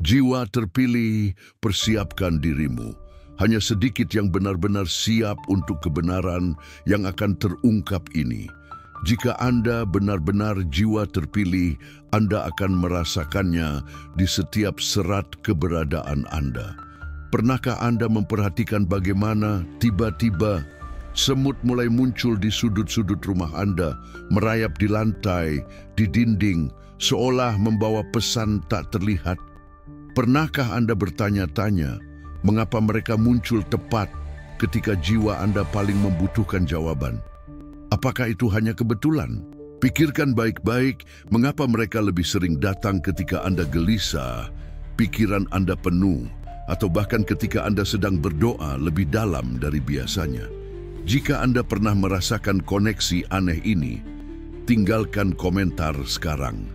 Jiwa terpilih, persiapkan dirimu. Hanya sedikit yang benar-benar siap untuk kebenaran yang akan terungkap ini. Jika Anda benar-benar jiwa terpilih, Anda akan merasakannya di setiap serat keberadaan Anda. Pernahkah Anda memperhatikan bagaimana tiba-tiba semut mulai muncul di sudut-sudut rumah Anda, merayap di lantai, di dinding, seolah membawa pesan tak terlihat? Pernahkah Anda bertanya-tanya, mengapa mereka muncul tepat ketika jiwa Anda paling membutuhkan jawaban? Apakah itu hanya kebetulan? Pikirkan baik-baik mengapa mereka lebih sering datang ketika Anda gelisah, pikiran Anda penuh, atau bahkan ketika Anda sedang berdoa lebih dalam dari biasanya. Jika Anda pernah merasakan koneksi aneh ini, tinggalkan komentar sekarang.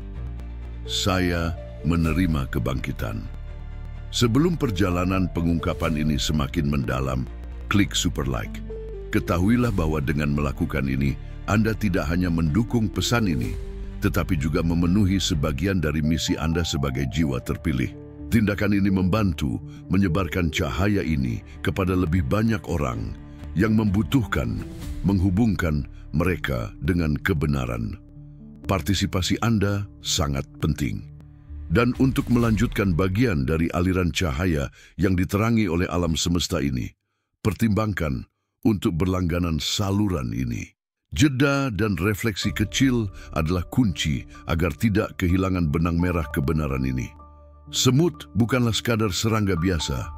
Saya menerima kebangkitan. Sebelum perjalanan pengungkapan ini semakin mendalam, klik super like. Ketahuilah bahwa dengan melakukan ini, Anda tidak hanya mendukung pesan ini, tetapi juga memenuhi sebagian dari misi Anda sebagai jiwa terpilih. Tindakan ini membantu menyebarkan cahaya ini kepada lebih banyak orang yang membutuhkan menghubungkan mereka dengan kebenaran. Partisipasi Anda sangat penting. Dan untuk melanjutkan bagian dari aliran cahaya yang diterangi oleh alam semesta ini, pertimbangkan untuk berlangganan saluran ini. Jeda dan refleksi kecil adalah kunci agar tidak kehilangan benang merah kebenaran ini. Semut bukanlah sekadar serangga biasa.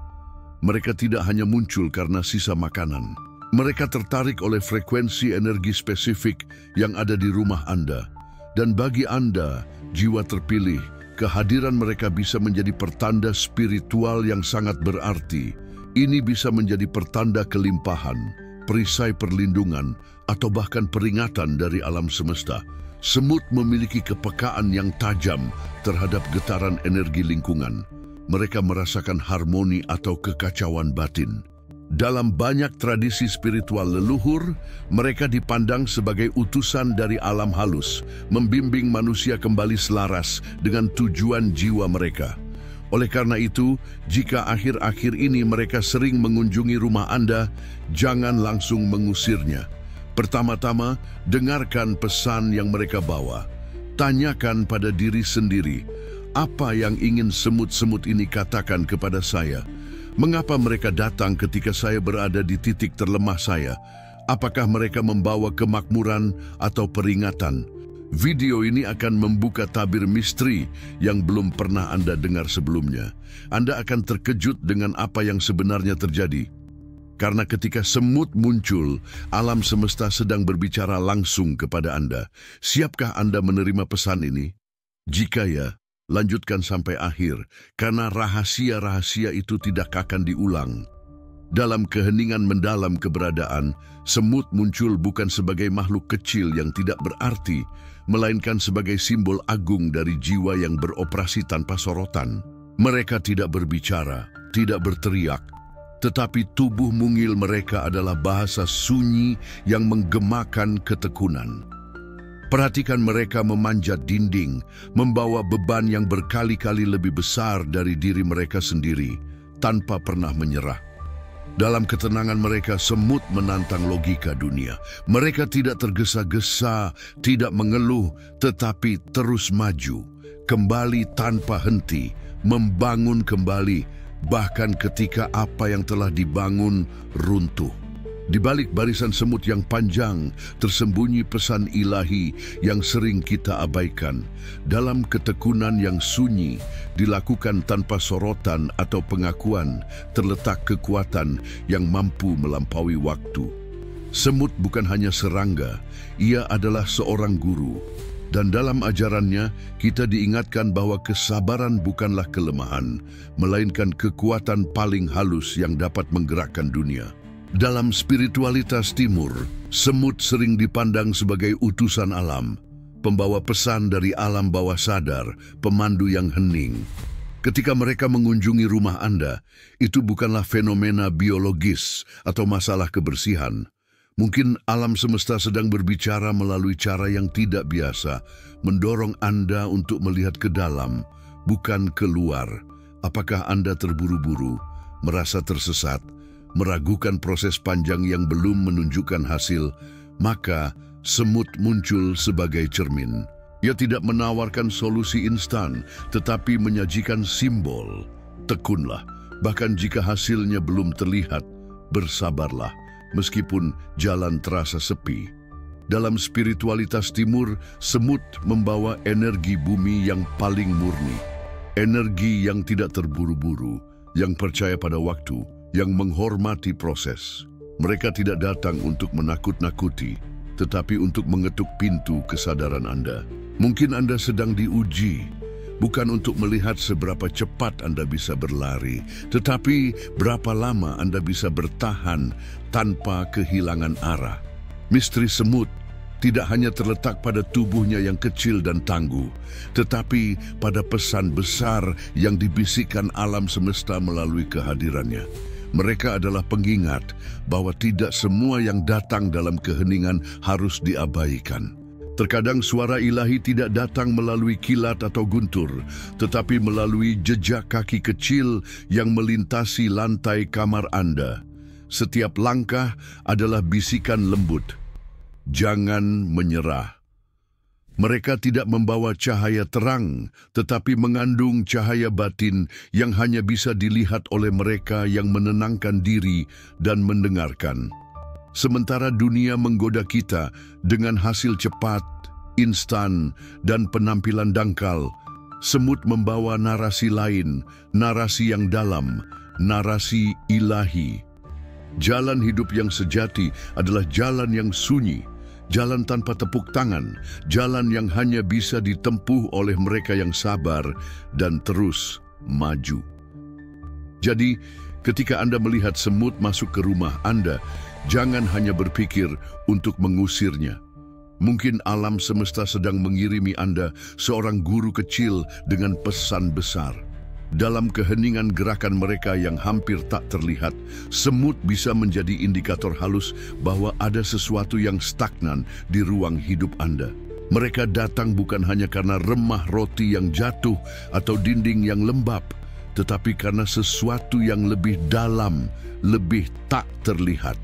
Mereka tidak hanya muncul karena sisa makanan. Mereka tertarik oleh frekuensi energi spesifik yang ada di rumah Anda. Dan bagi Anda, jiwa terpilih, kehadiran mereka bisa menjadi pertanda spiritual yang sangat berarti. Ini bisa menjadi pertanda kelimpahan, perisai perlindungan, atau bahkan peringatan dari alam semesta. Semut memiliki kepekaan yang tajam terhadap getaran energi lingkungan. Mereka merasakan harmoni atau kekacauan batin. Dalam banyak tradisi spiritual leluhur, mereka dipandang sebagai utusan dari alam halus, membimbing manusia kembali selaras dengan tujuan jiwa mereka. Oleh karena itu, jika akhir-akhir ini mereka sering mengunjungi rumah Anda, jangan langsung mengusirnya. Pertama-tama, dengarkan pesan yang mereka bawa. Tanyakan pada diri sendiri, apa yang ingin semut-semut ini katakan kepada saya? Mengapa mereka datang ketika saya berada di titik terlemah saya? Apakah mereka membawa kemakmuran atau peringatan? Video ini akan membuka tabir misteri yang belum pernah Anda dengar sebelumnya. Anda akan terkejut dengan apa yang sebenarnya terjadi. Karena ketika semut muncul, alam semesta sedang berbicara langsung kepada Anda. Siapkah Anda menerima pesan ini? Jika ya, lanjutkan sampai akhir, karena rahasia-rahasia itu tidak akan diulang. Dalam keheningan mendalam keberadaan, semut muncul bukan sebagai makhluk kecil yang tidak berarti, melainkan sebagai simbol agung dari jiwa yang beroperasi tanpa sorotan. Mereka tidak berbicara, tidak berteriak, tetapi tubuh mungil mereka adalah bahasa sunyi yang menggemakan ketekunan. Perhatikan mereka memanjat dinding, membawa beban yang berkali-kali lebih besar dari diri mereka sendiri, tanpa pernah menyerah. Dalam ketenangan mereka, semut menantang logika dunia. Mereka tidak tergesa-gesa, tidak mengeluh, tetapi terus maju, kembali tanpa henti, membangun kembali, bahkan ketika apa yang telah dibangun runtuh. Di balik barisan semut yang panjang, tersembunyi pesan ilahi yang sering kita abaikan. Dalam ketekunan yang sunyi, dilakukan tanpa sorotan atau pengakuan, terletak kekuatan yang mampu melampaui waktu. Semut bukan hanya serangga, ia adalah seorang guru. Dan dalam ajarannya, kita diingatkan bahwa kesabaran bukanlah kelemahan, melainkan kekuatan paling halus yang dapat menggerakkan dunia. Dalam spiritualitas timur, semut sering dipandang sebagai utusan alam, pembawa pesan dari alam bawah sadar, pemandu yang hening. Ketika mereka mengunjungi rumah Anda, itu bukanlah fenomena biologis atau masalah kebersihan. Mungkin alam semesta sedang berbicara melalui cara yang tidak biasa, mendorong Anda untuk melihat ke dalam, bukan keluar. Apakah Anda terburu-buru, merasa tersesat, meragukan proses panjang yang belum menunjukkan hasil? Maka semut muncul sebagai cermin. Ia tidak menawarkan solusi instan, tetapi menyajikan simbol. Tekunlah, bahkan jika hasilnya belum terlihat, bersabarlah, meskipun jalan terasa sepi. Dalam spiritualitas timur, semut membawa energi bumi yang paling murni. Energi yang tidak terburu-buru, yang percaya pada waktu, yang menghormati proses. Mereka tidak datang untuk menakut-nakuti, tetapi untuk mengetuk pintu kesadaran Anda. Mungkin Anda sedang diuji, bukan untuk melihat seberapa cepat Anda bisa berlari, tetapi berapa lama Anda bisa bertahan tanpa kehilangan arah. Misteri semut tidak hanya terletak pada tubuhnya yang kecil dan tangguh, tetapi pada pesan besar yang dibisikkan alam semesta melalui kehadirannya. Mereka adalah pengingat bahwa tidak semua yang datang dalam keheningan harus diabaikan. Terkadang suara ilahi tidak datang melalui kilat atau guntur, tetapi melalui jejak kaki kecil yang melintasi lantai kamar Anda. Setiap langkah adalah bisikan lembut. Jangan menyerah. Mereka tidak membawa cahaya terang, tetapi mengandung cahaya batin yang hanya bisa dilihat oleh mereka yang menenangkan diri dan mendengarkan. Sementara dunia menggoda kita dengan hasil cepat, instan, dan penampilan dangkal, semut membawa narasi lain, narasi yang dalam, narasi ilahi. Jalan hidup yang sejati adalah jalan yang sunyi, jalan tanpa tepuk tangan, jalan yang hanya bisa ditempuh oleh mereka yang sabar dan terus maju. Jadi, ketika Anda melihat semut masuk ke rumah Anda, jangan hanya berpikir untuk mengusirnya. Mungkin alam semesta sedang mengirimi Anda seorang guru kecil dengan pesan besar. Dalam keheningan gerakan mereka yang hampir tak terlihat, semut bisa menjadi indikator halus bahwa ada sesuatu yang stagnan di ruang hidup Anda. Mereka datang bukan hanya karena remah roti yang jatuh atau dinding yang lembab, tetapi karena sesuatu yang lebih dalam, lebih tak terlihat.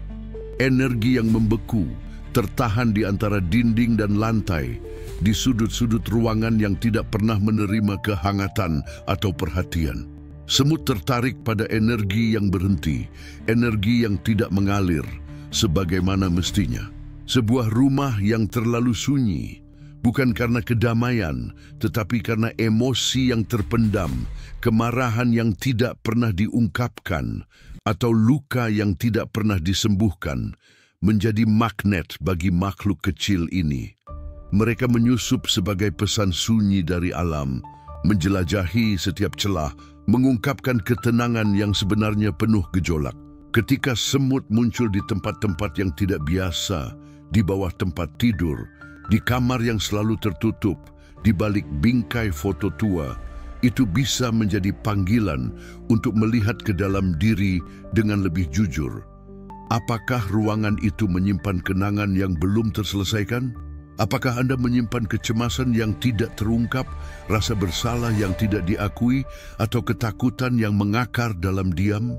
Energi yang membeku, tertahan di antara dinding dan lantai, di sudut-sudut ruangan yang tidak pernah menerima kehangatan atau perhatian. Semut tertarik pada energi yang berhenti, energi yang tidak mengalir sebagaimana mestinya. Sebuah rumah yang terlalu sunyi, bukan karena kedamaian, tetapi karena emosi yang terpendam, kemarahan yang tidak pernah diungkapkan, atau luka yang tidak pernah disembuhkan, menjadi magnet bagi makhluk kecil ini. Mereka menyusup sebagai pesan sunyi dari alam, menjelajahi setiap celah, mengungkapkan ketenangan yang sebenarnya penuh gejolak. Ketika semut muncul di tempat-tempat yang tidak biasa, di bawah tempat tidur, di kamar yang selalu tertutup, di balik bingkai foto tua, itu bisa menjadi panggilan untuk melihat ke dalam diri dengan lebih jujur. Apakah ruangan itu menyimpan kenangan yang belum terselesaikan? Apakah Anda menyimpan kecemasan yang tidak terungkap, rasa bersalah yang tidak diakui, atau ketakutan yang mengakar dalam diam?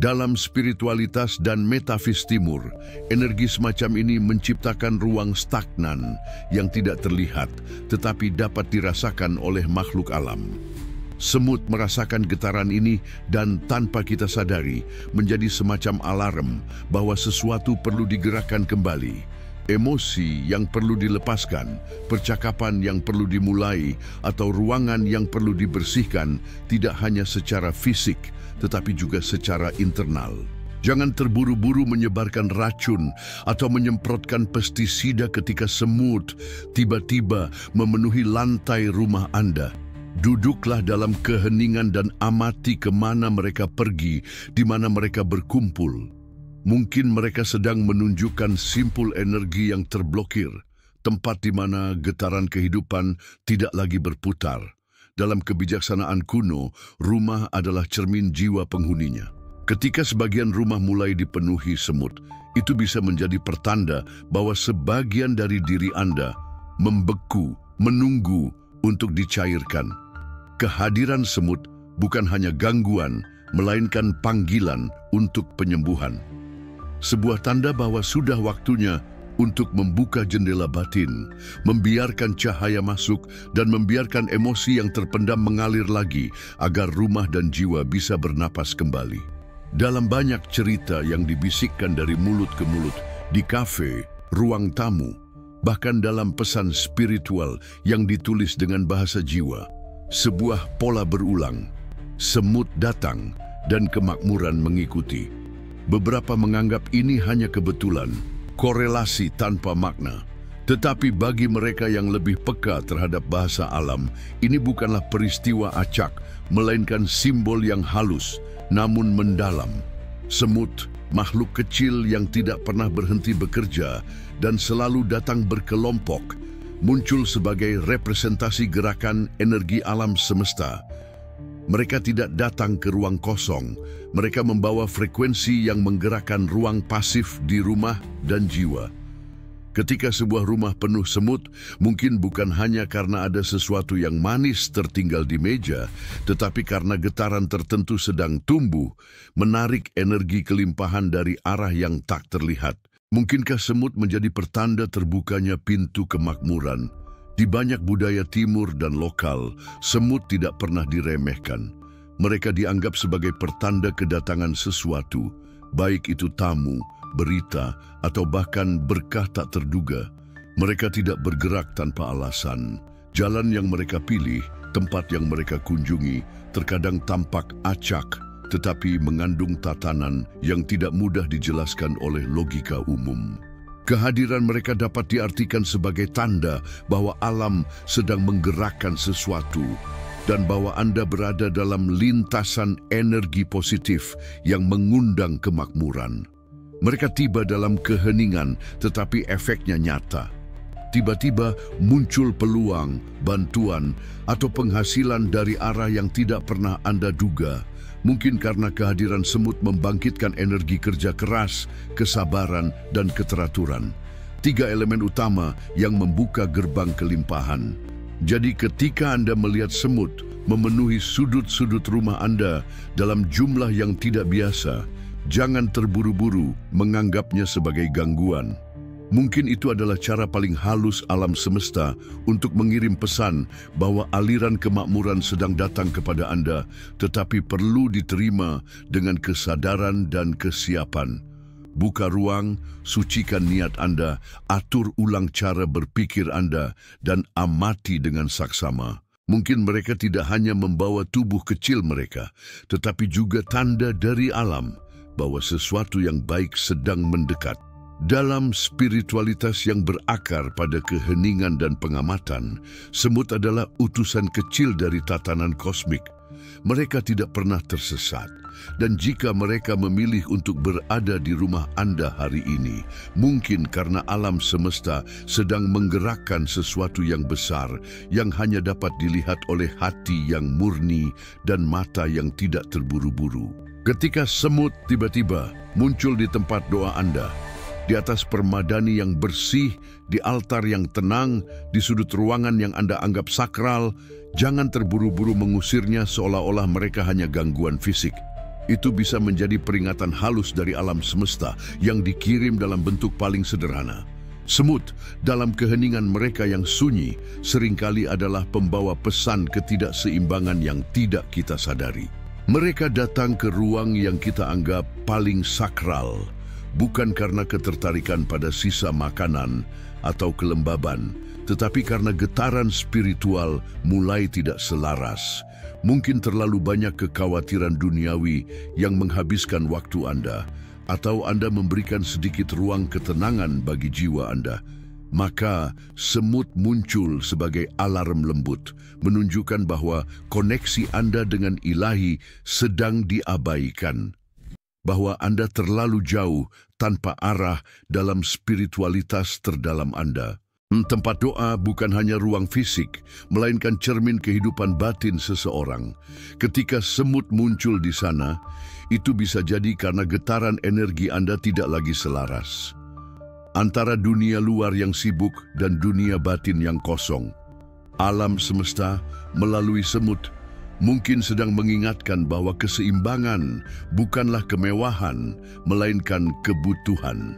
Dalam spiritualitas dan metafis timur, energi semacam ini menciptakan ruang stagnan yang tidak terlihat, tetapi dapat dirasakan oleh makhluk alam. Semut merasakan getaran ini dan tanpa kita sadari, menjadi semacam alarm bahwa sesuatu perlu digerakkan kembali. Emosi yang perlu dilepaskan, percakapan yang perlu dimulai, atau ruangan yang perlu dibersihkan tidak hanya secara fisik, tetapi juga secara internal. Jangan terburu-buru menyebarkan racun atau menyemprotkan pestisida ketika semut tiba-tiba memenuhi lantai rumah Anda. Duduklah dalam keheningan dan amati kemana mereka pergi, di mana mereka berkumpul. Mungkin mereka sedang menunjukkan simpul energi yang terblokir, tempat di mana getaran kehidupan tidak lagi berputar. Dalam kebijaksanaan kuno, rumah adalah cermin jiwa penghuninya. Ketika sebagian rumah mulai dipenuhi semut, itu bisa menjadi pertanda bahwa sebagian dari diri Anda membeku, menunggu untuk dicairkan. Kehadiran semut bukan hanya gangguan, melainkan panggilan untuk penyembuhan. Sebuah tanda bahwa sudah waktunya untuk membuka jendela batin, membiarkan cahaya masuk dan membiarkan emosi yang terpendam mengalir lagi agar rumah dan jiwa bisa bernapas kembali. Dalam banyak cerita yang dibisikkan dari mulut ke mulut, di kafe, ruang tamu, bahkan dalam pesan spiritual yang ditulis dengan bahasa jiwa, sebuah pola berulang, semut datang dan kemakmuran mengikuti. Beberapa menganggap ini hanya kebetulan, korelasi tanpa makna. Tetapi bagi mereka yang lebih peka terhadap bahasa alam, ini bukanlah peristiwa acak, melainkan simbol yang halus, namun mendalam. Semut, makhluk kecil yang tidak pernah berhenti bekerja dan selalu datang berkelompok, muncul sebagai representasi gerakan energi alam semesta. Mereka tidak datang ke ruang kosong, mereka membawa frekuensi yang menggerakkan ruang pasif di rumah dan jiwa. Ketika sebuah rumah penuh semut, mungkin bukan hanya karena ada sesuatu yang manis tertinggal di meja, tetapi karena getaran tertentu sedang tumbuh, menarik energi kelimpahan dari arah yang tak terlihat. Mungkinkah semut menjadi pertanda terbukanya pintu kemakmuran? Di banyak budaya timur dan lokal, semut tidak pernah diremehkan. Mereka dianggap sebagai pertanda kedatangan sesuatu, baik itu tamu, berita, atau bahkan berkah tak terduga. Mereka tidak bergerak tanpa alasan. Jalan yang mereka pilih, tempat yang mereka kunjungi, terkadang tampak acak, tetapi mengandung tatanan yang tidak mudah dijelaskan oleh logika umum. Kehadiran mereka dapat diartikan sebagai tanda bahwa alam sedang menggerakkan sesuatu dan bahwa Anda berada dalam lintasan energi positif yang mengundang kemakmuran. Mereka tiba dalam keheningan, tetapi efeknya nyata. Tiba-tiba muncul peluang, bantuan, atau penghasilan dari arah yang tidak pernah Anda duga. Mungkin karena kehadiran semut membangkitkan energi kerja keras, kesabaran, dan keteraturan. 3 elemen utama yang membuka gerbang kelimpahan. Jadi ketika Anda melihat semut memenuhi sudut-sudut rumah Anda dalam jumlah yang tidak biasa, jangan terburu-buru menganggapnya sebagai gangguan. Mungkin itu adalah cara paling halus alam semesta untuk mengirim pesan bahwa aliran kemakmuran sedang datang kepada Anda, tetapi perlu diterima dengan kesadaran dan kesiapan. Buka ruang, sucikan niat Anda, atur ulang cara berpikir Anda, dan amati dengan saksama. Mungkin mereka tidak hanya membawa tubuh kecil mereka, tetapi juga tanda dari alam bahwa sesuatu yang baik sedang mendekat. Dalam spiritualitas yang berakar pada keheningan dan pengamatan, semut adalah utusan kecil dari tatanan kosmik. Mereka tidak pernah tersesat, dan jika mereka memilih untuk berada di rumah Anda hari ini, mungkin karena alam semesta sedang menggerakkan sesuatu yang besar yang hanya dapat dilihat oleh hati yang murni dan mata yang tidak terburu-buru. Ketika semut tiba-tiba muncul di tempat doa Anda, di atas permadani yang bersih, di altar yang tenang, di sudut ruangan yang Anda anggap sakral, jangan terburu-buru mengusirnya seolah-olah mereka hanya gangguan fisik. Itu bisa menjadi peringatan halus dari alam semesta yang dikirim dalam bentuk paling sederhana. Semut dalam keheningan mereka yang sunyi seringkali adalah pembawa pesan ketidakseimbangan yang tidak kita sadari. Mereka datang ke ruang yang kita anggap paling sakral, bukan karena ketertarikan pada sisa makanan atau kelembaban, tetapi karena getaran spiritual mulai tidak selaras. Mungkin terlalu banyak kekhawatiran duniawi yang menghabiskan waktu Anda, atau Anda memberikan sedikit ruang ketenangan bagi jiwa Anda. Maka semut muncul sebagai alarm lembut, menunjukkan bahwa koneksi Anda dengan ilahi sedang diabaikan. Bahwa Anda terlalu jauh tanpa arah dalam spiritualitas terdalam Anda. Tempat doa bukan hanya ruang fisik, melainkan cermin kehidupan batin seseorang. Ketika semut muncul di sana, itu bisa jadi karena getaran energi Anda tidak lagi selaras. Antara dunia luar yang sibuk dan dunia batin yang kosong. Alam semesta melalui semut mungkin sedang mengingatkan bahwa keseimbangan bukanlah kemewahan, melainkan kebutuhan.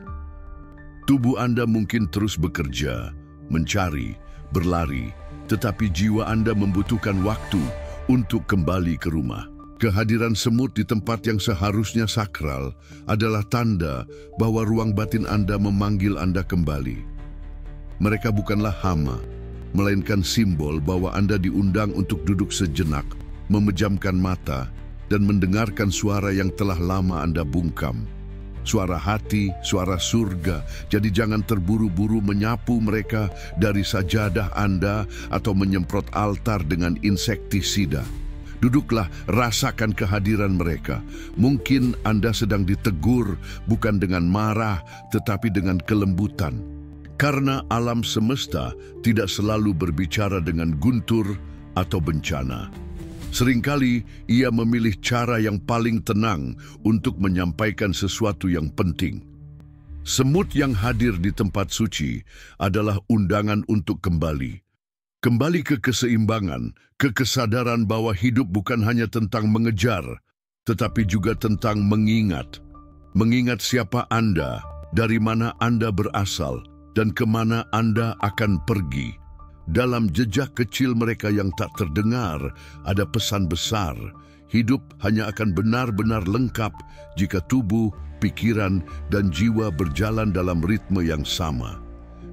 Tubuh Anda mungkin terus bekerja, mencari, berlari, tetapi jiwa Anda membutuhkan waktu untuk kembali ke rumah. Kehadiran semut di tempat yang seharusnya sakral adalah tanda bahwa ruang batin Anda memanggil Anda kembali. Mereka bukanlah hama, melainkan simbol bahwa Anda diundang untuk duduk sejenak, memejamkan mata, dan mendengarkan suara yang telah lama Anda bungkam. Suara hati, suara surga. Jadi jangan terburu-buru menyapu mereka dari sajadah Anda atau menyemprot altar dengan insektisida. Duduklah, rasakan kehadiran mereka. Mungkin Anda sedang ditegur, bukan dengan marah, tetapi dengan kelembutan. Karena alam semesta tidak selalu berbicara dengan guntur atau bencana. Seringkali ia memilih cara yang paling tenang untuk menyampaikan sesuatu yang penting. Semut yang hadir di tempat suci adalah undangan untuk kembali. Kembali ke keseimbangan, ke kesadaran bahwa hidup bukan hanya tentang mengejar, tetapi juga tentang mengingat. Mengingat siapa Anda, dari mana Anda berasal, dan kemana Anda akan pergi. Dalam jejak kecil mereka yang tak terdengar, ada pesan besar. Hidup hanya akan benar-benar lengkap jika tubuh, pikiran, dan jiwa berjalan dalam ritme yang sama.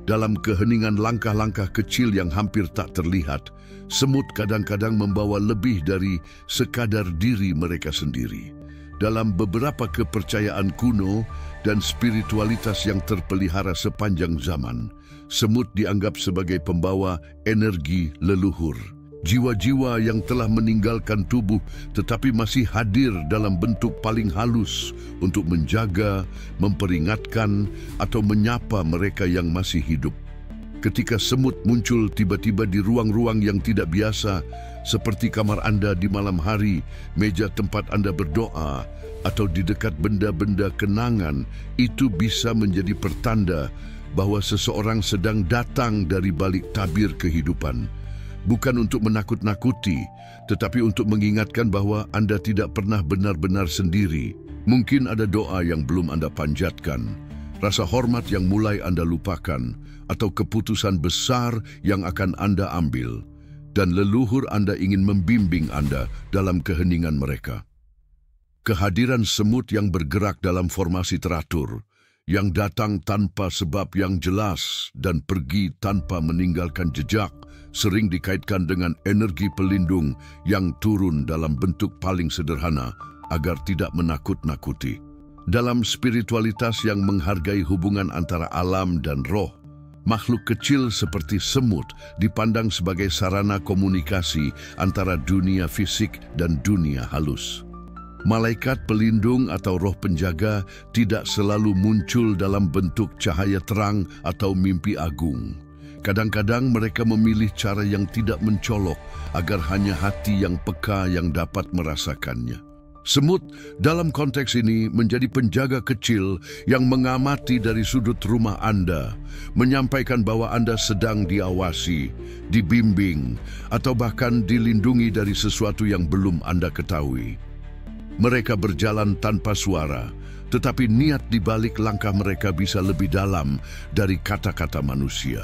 Dalam keheningan langkah-langkah kecil yang hampir tak terlihat, semut kadang-kadang membawa lebih dari sekadar diri mereka sendiri. Dalam beberapa kepercayaan kuno dan spiritualitas yang terpelihara sepanjang zaman, semut dianggap sebagai pembawa energi leluhur. Jiwa-jiwa yang telah meninggalkan tubuh tetapi masih hadir dalam bentuk paling halus untuk menjaga, memperingatkan, atau menyapa mereka yang masih hidup. Ketika semut muncul tiba-tiba di ruang-ruang yang tidak biasa, seperti kamar Anda di malam hari, meja tempat Anda berdoa, atau di dekat benda-benda kenangan, itu bisa menjadi pertanda bahwa seseorang sedang datang dari balik tabir kehidupan. Bukan untuk menakut-nakuti, tetapi untuk mengingatkan bahwa Anda tidak pernah benar-benar sendiri. Mungkin ada doa yang belum Anda panjatkan, rasa hormat yang mulai Anda lupakan, atau keputusan besar yang akan Anda ambil. Dan leluhur Anda ingin membimbing Anda dalam keheningan mereka. Kehadiran semut yang bergerak dalam formasi teratur, yang datang tanpa sebab yang jelas dan pergi tanpa meninggalkan jejak, sering dikaitkan dengan energi pelindung yang turun dalam bentuk paling sederhana agar tidak menakut-nakuti. Dalam spiritualitas yang menghargai hubungan antara alam dan roh, makhluk kecil seperti semut dipandang sebagai sarana komunikasi antara dunia fisik dan dunia halus. Malaikat pelindung atau roh penjaga tidak selalu muncul dalam bentuk cahaya terang atau mimpi agung. Kadang-kadang mereka memilih cara yang tidak mencolok agar hanya hati yang peka yang dapat merasakannya. Semut dalam konteks ini menjadi penjaga kecil yang mengamati dari sudut rumah Anda, menyampaikan bahwa Anda sedang diawasi, dibimbing, atau bahkan dilindungi dari sesuatu yang belum Anda ketahui. Mereka berjalan tanpa suara, tetapi niat di balik langkah mereka bisa lebih dalam dari kata-kata manusia.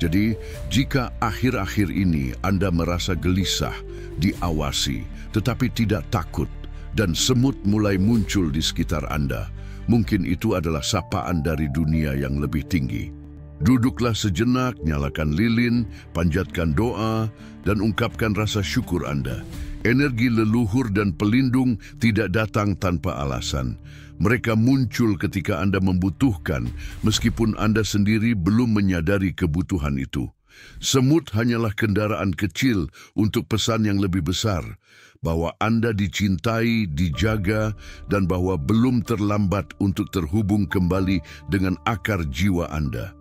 Jadi, jika akhir-akhir ini Anda merasa gelisah, diawasi, tetapi tidak takut, dan semut mulai muncul di sekitar Anda, mungkin itu adalah sapaan dari dunia yang lebih tinggi. Duduklah sejenak, nyalakan lilin, panjatkan doa, dan ungkapkan rasa syukur Anda. Energi leluhur dan pelindung tidak datang tanpa alasan. Mereka muncul ketika Anda membutuhkan, meskipun Anda sendiri belum menyadari kebutuhan itu. Semut hanyalah kendaraan kecil untuk pesan yang lebih besar, bahwa Anda dicintai, dijaga, dan bahwa belum terlambat untuk terhubung kembali dengan akar jiwa Anda.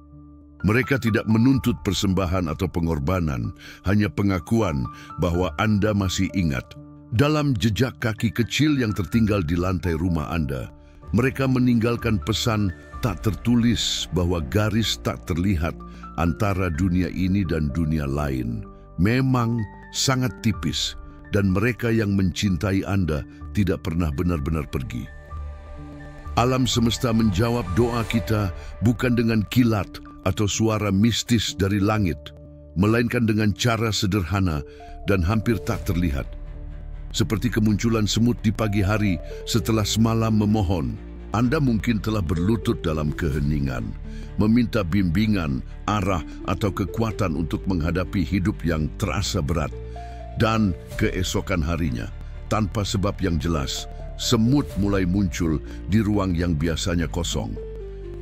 Mereka tidak menuntut persembahan atau pengorbanan, hanya pengakuan bahwa Anda masih ingat. Dalam jejak kaki kecil yang tertinggal di lantai rumah Anda, mereka meninggalkan pesan tak tertulis bahwa garis tak terlihat antara dunia ini dan dunia lain memang sangat tipis, dan mereka yang mencintai Anda tidak pernah benar-benar pergi. Alam semesta menjawab doa kita bukan dengan kilat atau suara mistis dari langit, melainkan dengan cara sederhana dan hampir tak terlihat. Seperti kemunculan semut di pagi hari setelah semalam memohon, Anda mungkin telah berlutut dalam keheningan, meminta bimbingan, arah atau kekuatan untuk menghadapi hidup yang terasa berat. Dan keesokan harinya, tanpa sebab yang jelas, semut mulai muncul di ruang yang biasanya kosong.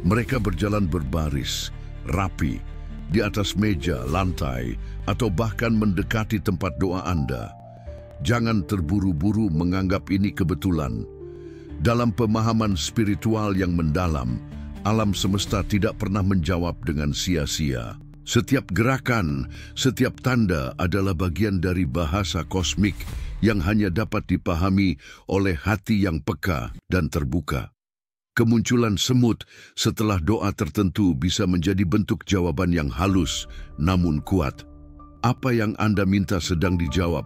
Mereka berjalan berbaris, rapi, di atas meja, lantai, atau bahkan mendekati tempat doa Anda. Jangan terburu-buru menganggap ini kebetulan. Dalam pemahaman spiritual yang mendalam, alam semesta tidak pernah menjawab dengan sia-sia. Setiap gerakan, setiap tanda adalah bagian dari bahasa kosmik yang hanya dapat dipahami oleh hati yang peka dan terbuka. Kemunculan semut setelah doa tertentu bisa menjadi bentuk jawaban yang halus namun kuat. Apa yang Anda minta sedang dijawab,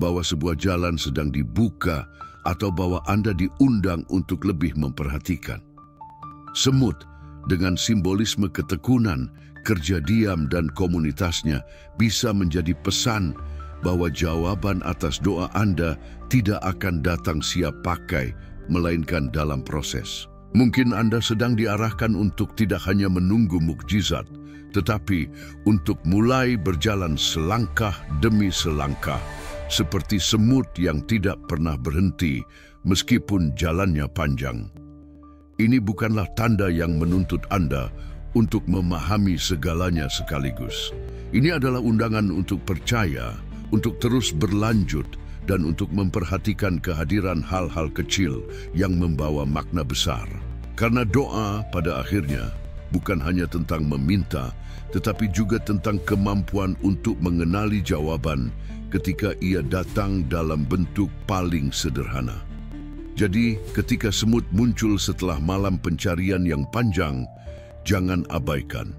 bahwa sebuah jalan sedang dibuka, atau bahwa Anda diundang untuk lebih memperhatikan. Semut dengan simbolisme ketekunan, kerja diam dan komunitasnya bisa menjadi pesan bahwa jawaban atas doa Anda tidak akan datang siap pakai, melainkan dalam proses. Mungkin Anda sedang diarahkan untuk tidak hanya menunggu mukjizat, tetapi untuk mulai berjalan selangkah demi selangkah, seperti semut yang tidak pernah berhenti meskipun jalannya panjang. Ini bukanlah tanda yang menuntut Anda untuk memahami segalanya sekaligus. Ini adalah undangan untuk percaya, untuk terus berlanjut, dan untuk memperhatikan kehadiran hal-hal kecil yang membawa makna besar. Karena doa pada akhirnya bukan hanya tentang meminta, tetapi juga tentang kemampuan untuk mengenali jawaban ketika ia datang dalam bentuk paling sederhana. Jadi, ketika semut muncul setelah malam pencarian yang panjang, jangan abaikan.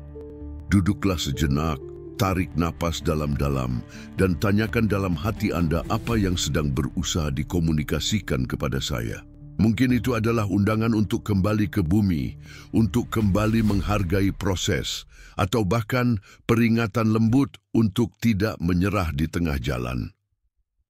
Duduklah sejenak, tarik napas dalam-dalam, dan tanyakan dalam hati Anda apa yang sedang berusaha dikomunikasikan kepada saya. Mungkin itu adalah undangan untuk kembali ke bumi, untuk kembali menghargai proses, atau bahkan peringatan lembut untuk tidak menyerah di tengah jalan.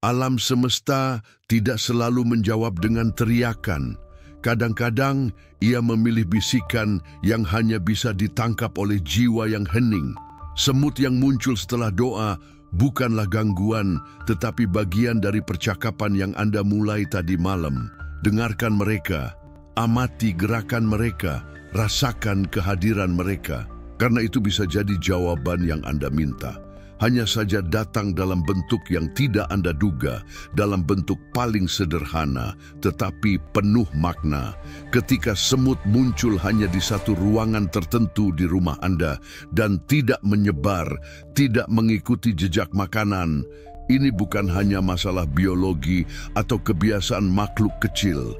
Alam semesta tidak selalu menjawab dengan teriakan. Kadang-kadang ia memilih bisikan yang hanya bisa ditangkap oleh jiwa yang hening. Semut yang muncul setelah doa bukanlah gangguan, tetapi bagian dari percakapan yang Anda mulai tadi malam. Dengarkan mereka, amati gerakan mereka, rasakan kehadiran mereka. Karena itu bisa jadi jawaban yang Anda minta. Hanya saja datang dalam bentuk yang tidak Anda duga, dalam bentuk paling sederhana, tetapi penuh makna. Ketika semut muncul hanya di satu ruangan tertentu di rumah Anda dan tidak menyebar, tidak mengikuti jejak makanan, ini bukan hanya masalah biologi atau kebiasaan makhluk kecil.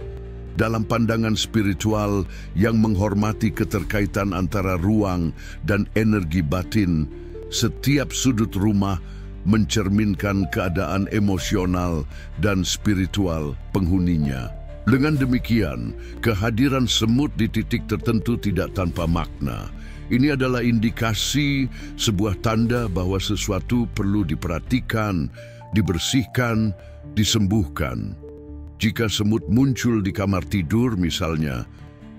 Dalam pandangan spiritual yang menghormati keterkaitan antara ruang dan energi batin, setiap sudut rumah mencerminkan keadaan emosional dan spiritual penghuninya. Dengan demikian, kehadiran semut di titik tertentu tidak tanpa makna. Ini adalah indikasi, sebuah tanda bahwa sesuatu perlu diperhatikan, dibersihkan, disembuhkan. Jika semut muncul di kamar tidur misalnya,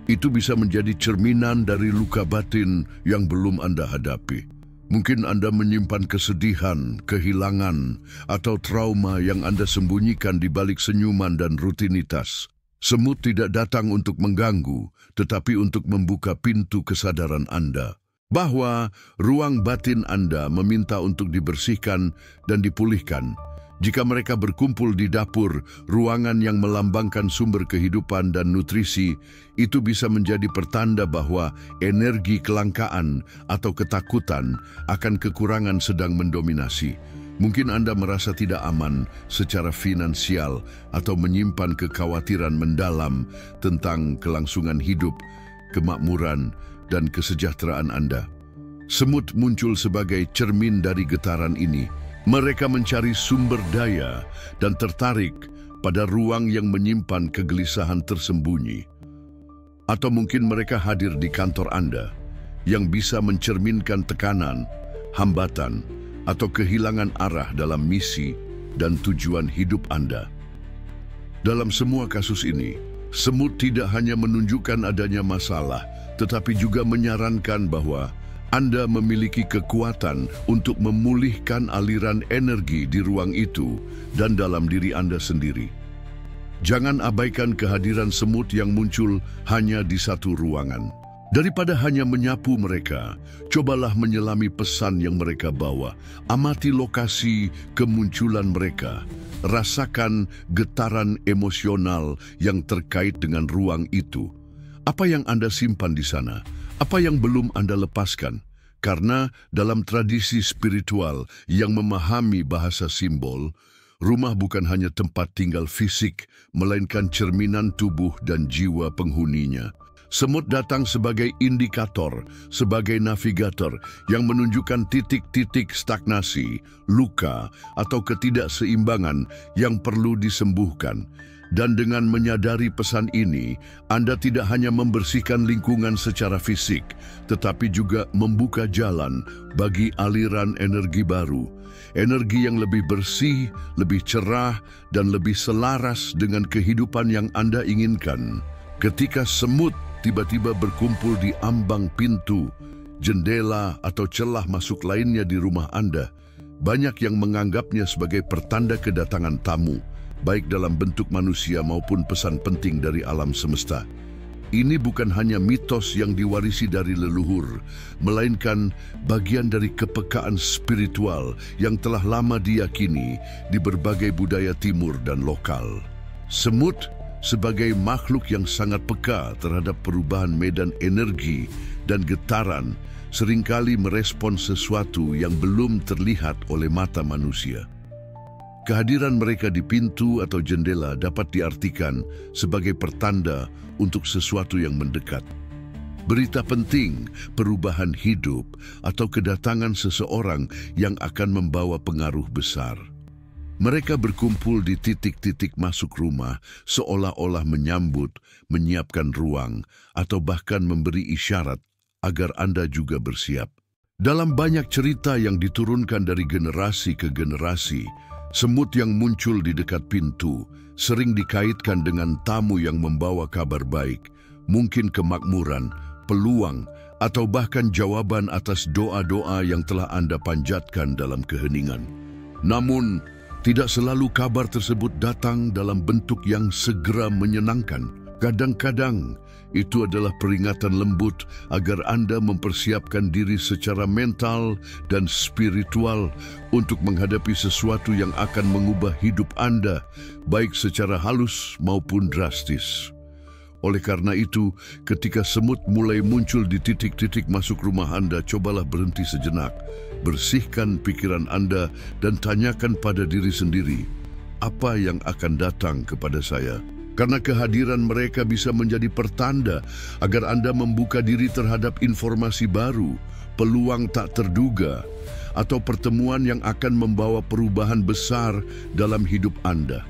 itu bisa menjadi cerminan dari luka batin yang belum Anda hadapi. Mungkin Anda menyimpan kesedihan, kehilangan, atau trauma yang Anda sembunyikan di balik senyuman dan rutinitas. Semut tidak datang untuk mengganggu, tetapi untuk membuka pintu kesadaran Anda. Bahwa ruang batin Anda meminta untuk dibersihkan dan dipulihkan. Jika mereka berkumpul di dapur, ruangan yang melambangkan sumber kehidupan dan nutrisi, itu bisa menjadi pertanda bahwa energi kelangkaan atau ketakutan akan kekurangan sedang mendominasi. Mungkin Anda merasa tidak aman secara finansial atau menyimpan kekhawatiran mendalam tentang kelangsungan hidup, kemakmuran, dan kesejahteraan Anda. Semut muncul sebagai cermin dari getaran ini. Mereka mencari sumber daya dan tertarik pada ruang yang menyimpan kegelisahan tersembunyi. Atau mungkin mereka hadir di kantor Anda yang bisa mencerminkan tekanan, hambatan, atau kehilangan arah dalam misi dan tujuan hidup Anda. Dalam semua kasus ini, semut tidak hanya menunjukkan adanya masalah, tetapi juga menyarankan bahwa Anda memiliki kekuatan untuk memulihkan aliran energi di ruang itu dan dalam diri Anda sendiri. Jangan abaikan kehadiran semut yang muncul hanya di satu ruangan. Daripada hanya menyapu mereka, cobalah menyelami pesan yang mereka bawa. Amati lokasi kemunculan mereka. Rasakan getaran emosional yang terkait dengan ruang itu. Apa yang Anda simpan di sana? Apa yang belum Anda lepaskan? Karena dalam tradisi spiritual yang memahami bahasa simbol, rumah bukan hanya tempat tinggal fisik, melainkan cerminan tubuh dan jiwa penghuninya. Semut datang sebagai indikator, sebagai navigator yang menunjukkan titik-titik stagnasi, luka, atau ketidakseimbangan yang perlu disembuhkan. Dan dengan menyadari pesan ini, Anda tidak hanya membersihkan lingkungan secara fisik, tetapi juga membuka jalan bagi aliran energi baru. Energi yang lebih bersih, lebih cerah, dan lebih selaras dengan kehidupan yang Anda inginkan. Ketika semut tiba-tiba berkumpul di ambang pintu, jendela, atau celah masuk lainnya di rumah Anda, banyak yang menganggapnya sebagai pertanda kedatangan tamu, baik dalam bentuk manusia maupun pesan penting dari alam semesta. Ini bukan hanya mitos yang diwarisi dari leluhur, melainkan bagian dari kepekaan spiritual yang telah lama diyakini di berbagai budaya timur dan lokal. Semut sebagai makhluk yang sangat peka terhadap perubahan medan energi dan getaran, seringkali merespon sesuatu yang belum terlihat oleh mata manusia. Kehadiran mereka di pintu atau jendela dapat diartikan sebagai pertanda untuk sesuatu yang mendekat. Berita penting, perubahan hidup, atau kedatangan seseorang yang akan membawa pengaruh besar. Mereka berkumpul di titik-titik masuk rumah, seolah-olah menyambut, menyiapkan ruang, atau bahkan memberi isyarat agar Anda juga bersiap. Dalam banyak cerita yang diturunkan dari generasi ke generasi, semut yang muncul di dekat pintu sering dikaitkan dengan tamu yang membawa kabar baik, mungkin kemakmuran, peluang, atau bahkan jawaban atas doa-doa yang telah Anda panjatkan dalam keheningan. Namun, tidak selalu kabar tersebut datang dalam bentuk yang segera menyenangkan. Kadang-kadang, itu adalah peringatan lembut agar Anda mempersiapkan diri secara mental dan spiritual untuk menghadapi sesuatu yang akan mengubah hidup Anda, baik secara halus maupun drastis. Oleh karena itu, ketika semut mulai muncul di titik-titik masuk rumah Anda, cobalah berhenti sejenak, bersihkan pikiran Anda, dan tanyakan pada diri sendiri, apa yang akan datang kepada saya? Karena kehadiran mereka bisa menjadi pertanda agar Anda membuka diri terhadap informasi baru, peluang tak terduga, atau pertemuan yang akan membawa perubahan besar dalam hidup Anda.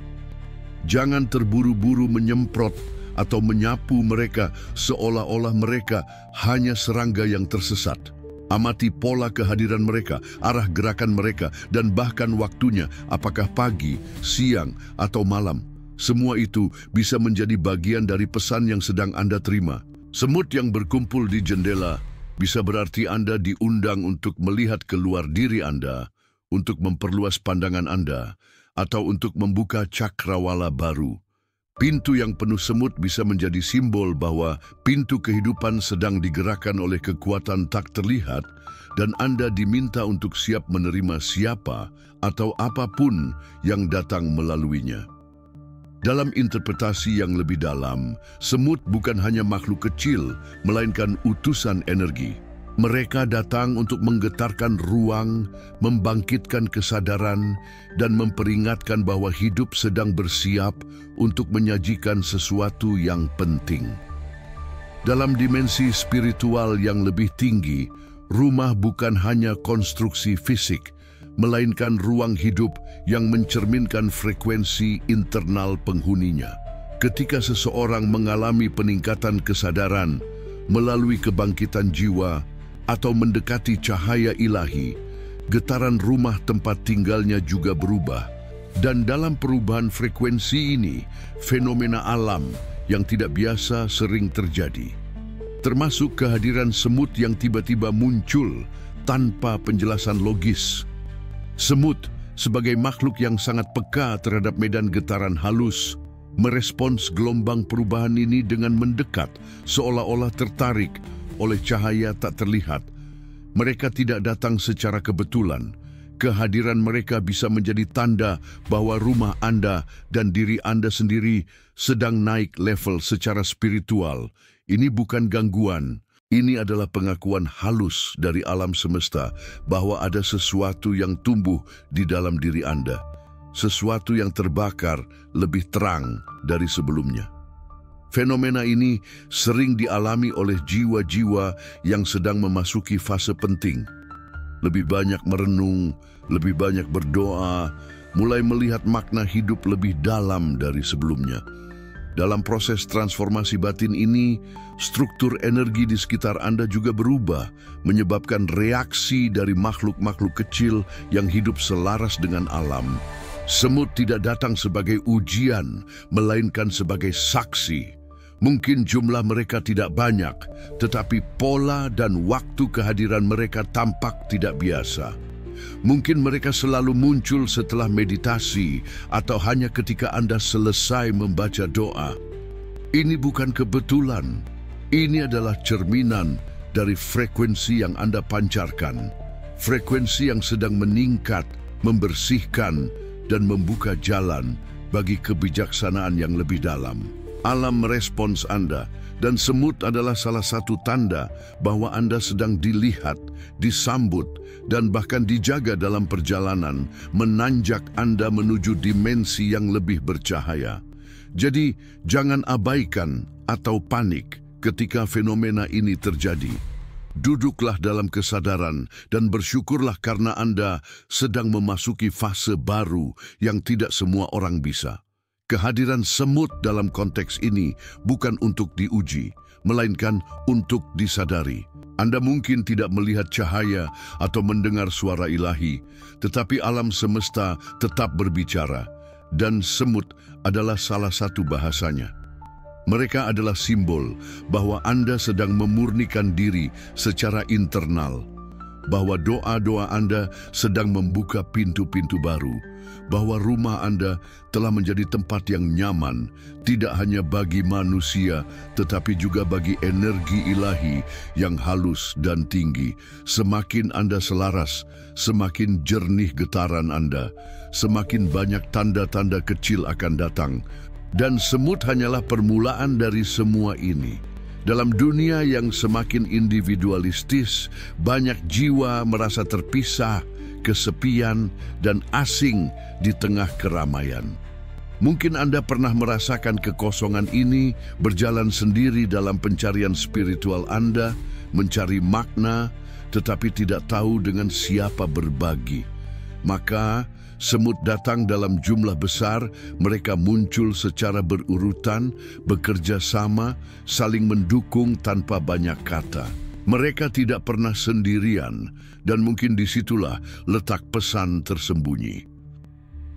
Jangan terburu-buru menyemprot atau menyapu mereka seolah-olah mereka hanya serangga yang tersesat. Amati pola kehadiran mereka, arah gerakan mereka, dan bahkan waktunya, apakah pagi, siang, atau malam. Semua itu bisa menjadi bagian dari pesan yang sedang Anda terima. Semut yang berkumpul di jendela bisa berarti Anda diundang untuk melihat keluar diri Anda, untuk memperluas pandangan Anda, atau untuk membuka cakrawala baru. Pintu yang penuh semut bisa menjadi simbol bahwa pintu kehidupan sedang digerakkan oleh kekuatan tak terlihat dan Anda diminta untuk siap menerima siapa atau apapun yang datang melaluinya. Dalam interpretasi yang lebih dalam, semut bukan hanya makhluk kecil, melainkan utusan energi. Mereka datang untuk menggetarkan ruang, membangkitkan kesadaran, dan memperingatkan bahwa hidup sedang bersiap untuk menyajikan sesuatu yang penting. Dalam dimensi spiritual yang lebih tinggi, rumah bukan hanya konstruksi fisik, melainkan ruang hidup yang mencerminkan frekuensi internal penghuninya. Ketika seseorang mengalami peningkatan kesadaran melalui kebangkitan jiwa atau mendekati cahaya ilahi, getaran rumah tempat tinggalnya juga berubah. Dan dalam perubahan frekuensi ini, fenomena alam yang tidak biasa sering terjadi, termasuk kehadiran semut yang tiba-tiba muncul tanpa penjelasan logis. Semut, sebagai makhluk yang sangat peka terhadap medan getaran halus, merespons gelombang perubahan ini dengan mendekat, seolah-olah tertarik oleh cahaya tak terlihat. Mereka tidak datang secara kebetulan. Kehadiran mereka bisa menjadi tanda bahwa rumah Anda dan diri Anda sendiri sedang naik level secara spiritual. Ini bukan gangguan. Ini adalah pengakuan halus dari alam semesta bahwa ada sesuatu yang tumbuh di dalam diri Anda. Sesuatu yang terbakar lebih terang dari sebelumnya. Fenomena ini sering dialami oleh jiwa-jiwa yang sedang memasuki fase penting. Lebih banyak merenung, lebih banyak berdoa, mulai melihat makna hidup lebih dalam dari sebelumnya. Dalam proses transformasi batin ini, struktur energi di sekitar Anda juga berubah, menyebabkan reaksi dari makhluk-makhluk kecil yang hidup selaras dengan alam. Semut tidak datang sebagai ujian, melainkan sebagai saksi. Mungkin jumlah mereka tidak banyak, tetapi pola dan waktu kehadiran mereka tampak tidak biasa. Mungkin mereka selalu muncul setelah meditasi atau hanya ketika Anda selesai membaca doa. Ini bukan kebetulan. Ini adalah cerminan dari frekuensi yang Anda pancarkan. Frekuensi yang sedang meningkat, membersihkan, dan membuka jalan bagi kebijaksanaan yang lebih dalam. Alam merespons Anda, dan semut adalah salah satu tanda bahwa Anda sedang dilihat, disambut, dan bahkan dijaga dalam perjalanan menanjak Anda menuju dimensi yang lebih bercahaya. Jadi, jangan abaikan atau panik ketika fenomena ini terjadi. Duduklah dalam kesadaran dan bersyukurlah karena Anda sedang memasuki fase baru yang tidak semua orang bisa. Kehadiran semut dalam konteks ini bukan untuk diuji, melainkan untuk disadari. Anda mungkin tidak melihat cahaya atau mendengar suara ilahi, tetapi alam semesta tetap berbicara, dan semut adalah salah satu bahasanya. Mereka adalah simbol bahwa Anda sedang memurnikan diri secara internal, bahwa doa-doa Anda sedang membuka pintu-pintu baru, bahwa rumah Anda telah menjadi tempat yang nyaman, tidak hanya bagi manusia, tetapi juga bagi energi ilahi yang halus dan tinggi. Semakin Anda selaras, semakin jernih getaran Anda, semakin banyak tanda-tanda kecil akan datang. Dan semut hanyalah permulaan dari semua ini. Dalam dunia yang semakin individualistis, banyak jiwa merasa terpisah, kesepian, dan asing di tengah keramaian. Mungkin Anda pernah merasakan kekosongan ini, berjalan sendiri dalam pencarian spiritual Anda, mencari makna, tetapi tidak tahu dengan siapa berbagi. Maka, semut datang dalam jumlah besar, mereka muncul secara berurutan, bekerja sama, saling mendukung tanpa banyak kata. Mereka tidak pernah sendirian, dan mungkin disitulah letak pesan tersembunyi.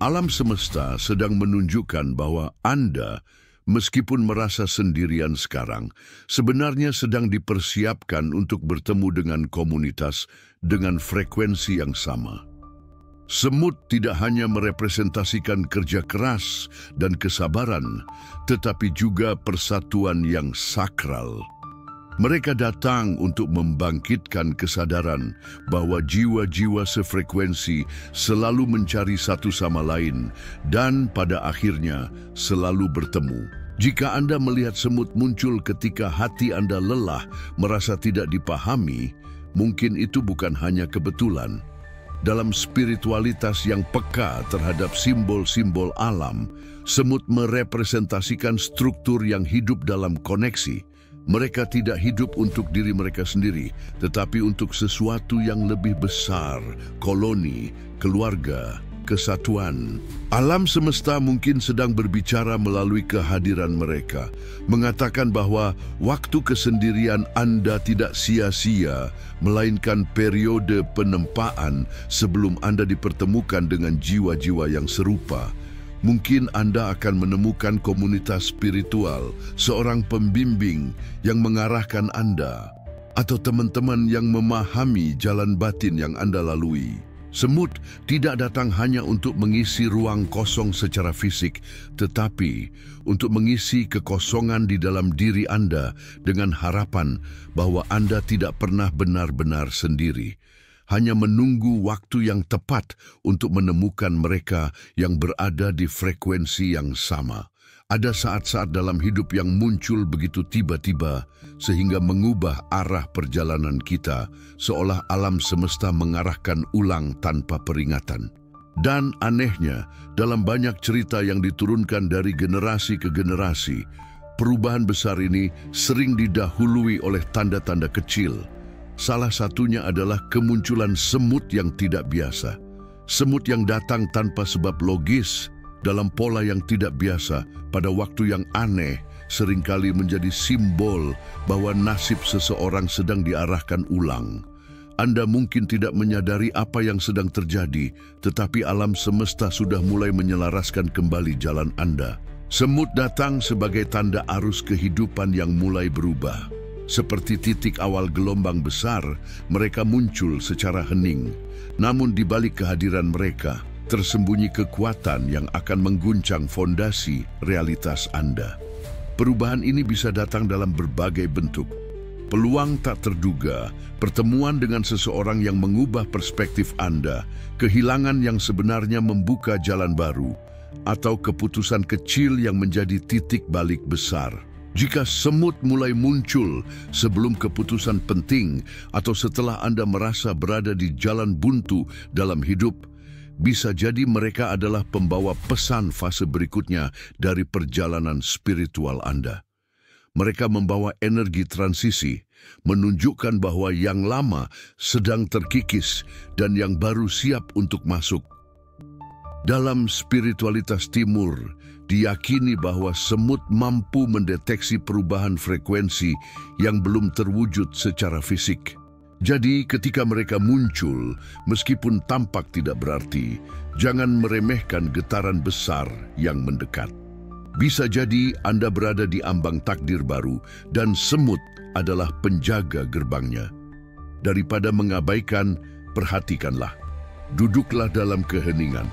Alam semesta sedang menunjukkan bahwa Anda, meskipun merasa sendirian sekarang, sebenarnya sedang dipersiapkan untuk bertemu dengan komunitas dengan frekuensi yang sama. Semut tidak hanya merepresentasikan kerja keras dan kesabaran, tetapi juga persatuan yang sakral. Mereka datang untuk membangkitkan kesadaran bahwa jiwa-jiwa sefrekuensi selalu mencari satu sama lain dan pada akhirnya selalu bertemu. Jika Anda melihat semut muncul ketika hati Anda lelah, merasa tidak dipahami, mungkin itu bukan hanya kebetulan. Dalam spiritualitas yang peka terhadap simbol-simbol alam, semut merepresentasikan struktur yang hidup dalam koneksi. Mereka tidak hidup untuk diri mereka sendiri, tetapi untuk sesuatu yang lebih besar, koloni, keluarga, kesatuan. Alam semesta mungkin sedang berbicara melalui kehadiran mereka, mengatakan bahwa waktu kesendirian Anda tidak sia-sia, melainkan periode penempaan sebelum Anda dipertemukan dengan jiwa-jiwa yang serupa. Mungkin Anda akan menemukan komunitas spiritual, seorang pembimbing yang mengarahkan Anda, atau teman-teman yang memahami jalan batin yang Anda lalui. Semut tidak datang hanya untuk mengisi ruang kosong secara fisik, tetapi untuk mengisi kekosongan di dalam diri Anda dengan harapan bahwa Anda tidak pernah benar-benar sendiri. Hanya menunggu waktu yang tepat untuk menemukan mereka yang berada di frekuensi yang sama. Ada saat-saat dalam hidup yang muncul begitu tiba-tiba sehingga mengubah arah perjalanan kita, seolah alam semesta mengarahkan ulang tanpa peringatan. Dan anehnya, dalam banyak cerita yang diturunkan dari generasi ke generasi, perubahan besar ini sering didahului oleh tanda-tanda kecil. Salah satunya adalah kemunculan semut yang tidak biasa. Semut yang datang tanpa sebab logis, dalam pola yang tidak biasa, pada waktu yang aneh, seringkali menjadi simbol bahwa nasib seseorang sedang diarahkan ulang. Anda mungkin tidak menyadari apa yang sedang terjadi, tetapi alam semesta sudah mulai menyelaraskan kembali jalan Anda. Semut datang sebagai tanda arus kehidupan yang mulai berubah. Seperti titik awal gelombang besar, mereka muncul secara hening. Namun di balik kehadiran mereka, tersembunyi kekuatan yang akan mengguncang fondasi realitas Anda. Perubahan ini bisa datang dalam berbagai bentuk. Peluang tak terduga, pertemuan dengan seseorang yang mengubah perspektif Anda, kehilangan yang sebenarnya membuka jalan baru, atau keputusan kecil yang menjadi titik balik besar. Jika semut mulai muncul sebelum keputusan penting atau setelah Anda merasa berada di jalan buntu dalam hidup, bisa jadi mereka adalah pembawa pesan fase berikutnya dari perjalanan spiritual Anda. Mereka membawa energi transisi, menunjukkan bahwa yang lama sedang terkikis dan yang baru siap untuk masuk. Dalam spiritualitas timur, diyakini bahwa semut mampu mendeteksi perubahan frekuensi yang belum terwujud secara fisik. Jadi ketika mereka muncul, meskipun tampak tidak berarti, jangan meremehkan getaran besar yang mendekat. Bisa jadi Anda berada di ambang takdir baru dan semut adalah penjaga gerbangnya. Daripada mengabaikan, perhatikanlah. Duduklah dalam keheningan.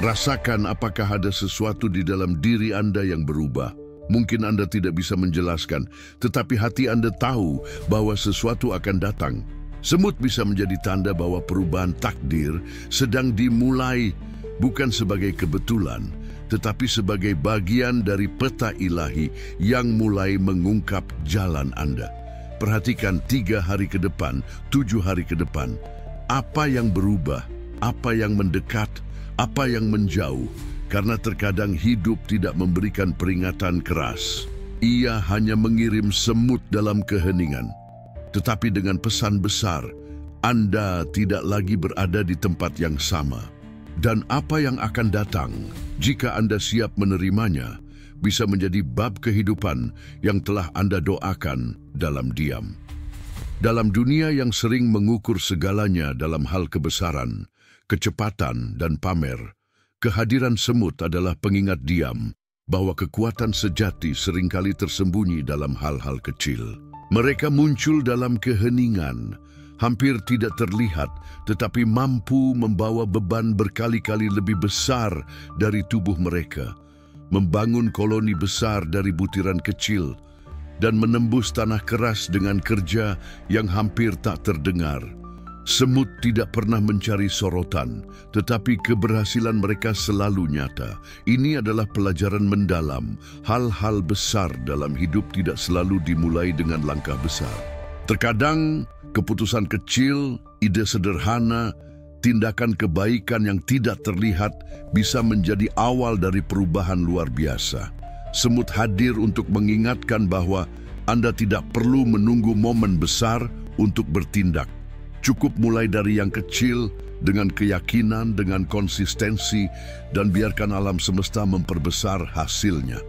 Rasakan apakah ada sesuatu di dalam diri Anda yang berubah. Mungkin Anda tidak bisa menjelaskan, tetapi hati Anda tahu bahwa sesuatu akan datang. Semut bisa menjadi tanda bahwa perubahan takdir sedang dimulai, bukan sebagai kebetulan, tetapi sebagai bagian dari peta ilahi yang mulai mengungkap jalan Anda. Perhatikan 3 hari ke depan, 7 hari ke depan. Apa yang berubah, apa yang mendekat, apa yang menjauh, karena terkadang hidup tidak memberikan peringatan keras. Ia hanya mengirim semut dalam keheningan. Tetapi dengan pesan besar, Anda tidak lagi berada di tempat yang sama. Dan apa yang akan datang, jika Anda siap menerimanya, bisa menjadi bab kehidupan yang telah Anda doakan dalam diam. Dalam dunia yang sering mengukur segalanya dalam hal kebesaran, kecepatan, dan pamer, kehadiran semut adalah pengingat diam bahwa kekuatan sejati seringkali tersembunyi dalam hal-hal kecil. Mereka muncul dalam keheningan, hampir tidak terlihat, tetapi mampu membawa beban berkali-kali lebih besar dari tubuh mereka, membangun koloni besar dari butiran kecil, dan menembus tanah keras dengan kerja yang hampir tak terdengar. Semut tidak pernah mencari sorotan, tetapi keberhasilan mereka selalu nyata. Ini adalah pelajaran mendalam. Hal-hal besar dalam hidup tidak selalu dimulai dengan langkah besar. Terkadang, keputusan kecil, ide sederhana, tindakan kebaikan yang tidak terlihat bisa menjadi awal dari perubahan luar biasa. Semut hadir untuk mengingatkan bahwa Anda tidak perlu menunggu momen besar untuk bertindak. Cukup mulai dari yang kecil, dengan keyakinan, dengan konsistensi, dan biarkan alam semesta memperbesar hasilnya.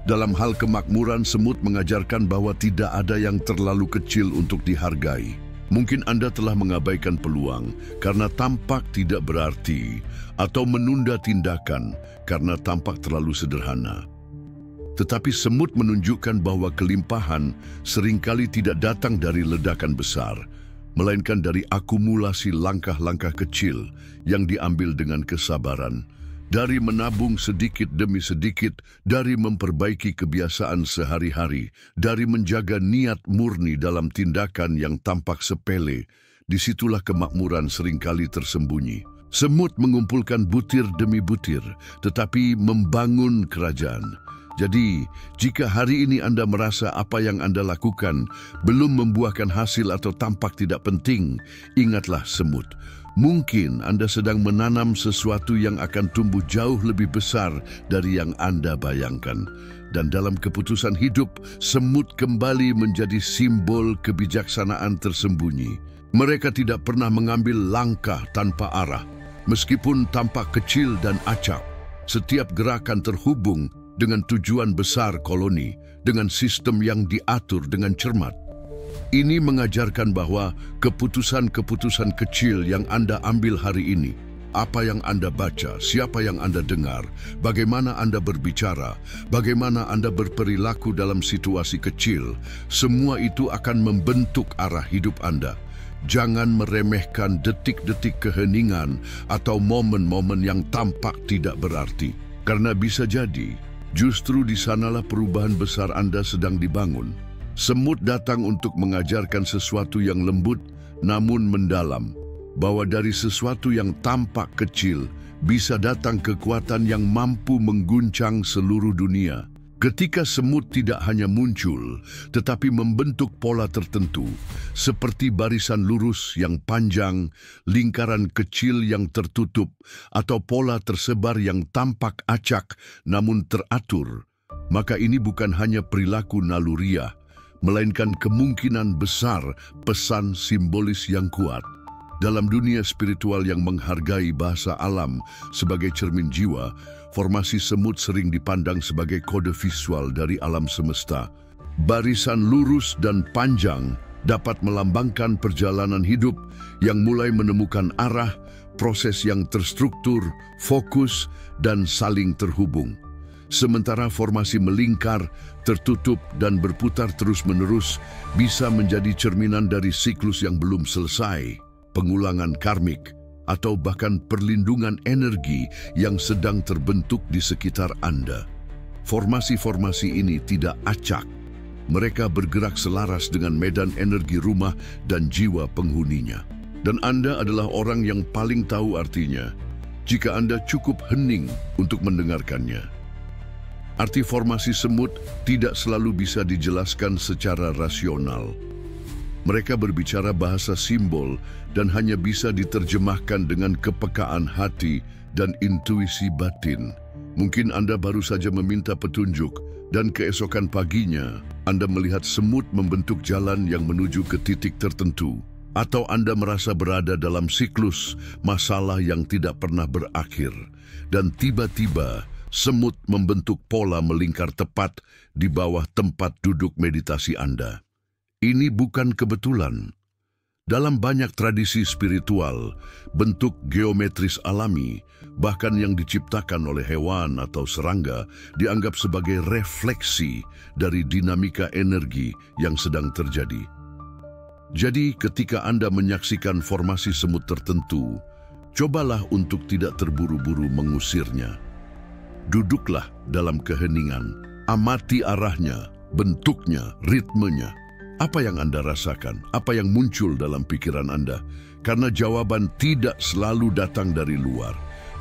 Dalam hal kemakmuran, semut mengajarkan bahwa tidak ada yang terlalu kecil untuk dihargai. Mungkin Anda telah mengabaikan peluang karena tampak tidak berarti, atau menunda tindakan karena tampak terlalu sederhana. Tetapi semut menunjukkan bahwa kelimpahan seringkali tidak datang dari ledakan besar, melainkan dari akumulasi langkah-langkah kecil yang diambil dengan kesabaran, dari menabung sedikit demi sedikit, dari memperbaiki kebiasaan sehari-hari, dari menjaga niat murni dalam tindakan yang tampak sepele. Disitulah kemakmuran seringkali tersembunyi. Semut mengumpulkan butir demi butir, tetapi membangun kerajaan. Jadi, jika hari ini Anda merasa apa yang Anda lakukan belum membuahkan hasil atau tampak tidak penting, ingatlah semut. Mungkin Anda sedang menanam sesuatu yang akan tumbuh jauh lebih besar dari yang Anda bayangkan. Dan dalam keputusan hidup, semut kembali menjadi simbol kebijaksanaan tersembunyi. Mereka tidak pernah mengambil langkah tanpa arah. Meskipun tampak kecil dan acak, setiap gerakan terhubung dengan tujuan besar koloni, dengan sistem yang diatur dengan cermat. Ini mengajarkan bahwa keputusan-keputusan kecil yang Anda ambil hari ini, apa yang Anda baca, siapa yang Anda dengar, bagaimana Anda berbicara, bagaimana Anda berperilaku dalam situasi kecil, semua itu akan membentuk arah hidup Anda. Jangan meremehkan detik-detik keheningan atau momen-momen yang tampak tidak berarti. Karena bisa jadi, justru di sanalah perubahan besar Anda sedang dibangun. Semut datang untuk mengajarkan sesuatu yang lembut namun mendalam, bahwa dari sesuatu yang tampak kecil bisa datang kekuatan yang mampu mengguncang seluruh dunia. Ketika semut tidak hanya muncul, tetapi membentuk pola tertentu, seperti barisan lurus yang panjang, lingkaran kecil yang tertutup, atau pola tersebar yang tampak acak namun teratur, maka ini bukan hanya perilaku naluriah, melainkan kemungkinan besar pesan simbolis yang kuat. Dalam dunia spiritual yang menghargai bahasa alam sebagai cermin jiwa, formasi semut sering dipandang sebagai kode visual dari alam semesta. Barisan lurus dan panjang dapat melambangkan perjalanan hidup yang mulai menemukan arah, proses yang terstruktur, fokus, dan saling terhubung. Sementara formasi melingkar, tertutup, dan berputar terus-menerus bisa menjadi cerminan dari siklus yang belum selesai, pengulangan karmik, atau bahkan perlindungan energi yang sedang terbentuk di sekitar Anda. Formasi-formasi ini tidak acak. Mereka bergerak selaras dengan medan energi rumah dan jiwa penghuninya. Dan Anda adalah orang yang paling tahu artinya, jika Anda cukup hening untuk mendengarkannya. Arti formasi semut tidak selalu bisa dijelaskan secara rasional. Mereka berbicara bahasa simbol dan hanya bisa diterjemahkan dengan kepekaan hati dan intuisi batin. Mungkin Anda baru saja meminta petunjuk dan keesokan paginya Anda melihat semut membentuk jalan yang menuju ke titik tertentu. Atau Anda merasa berada dalam siklus masalah yang tidak pernah berakhir. Dan tiba-tiba semut membentuk pola melingkar tepat di bawah tempat duduk meditasi Anda. Ini bukan kebetulan. Dalam banyak tradisi spiritual, bentuk geometris alami, bahkan yang diciptakan oleh hewan atau serangga, dianggap sebagai refleksi dari dinamika energi yang sedang terjadi. Jadi, ketika Anda menyaksikan formasi semut tertentu, cobalah untuk tidak terburu-buru mengusirnya. Duduklah dalam keheningan, amati arahnya, bentuknya, ritmenya. Apa yang Anda rasakan? Apa yang muncul dalam pikiran Anda? Karena jawaban tidak selalu datang dari luar.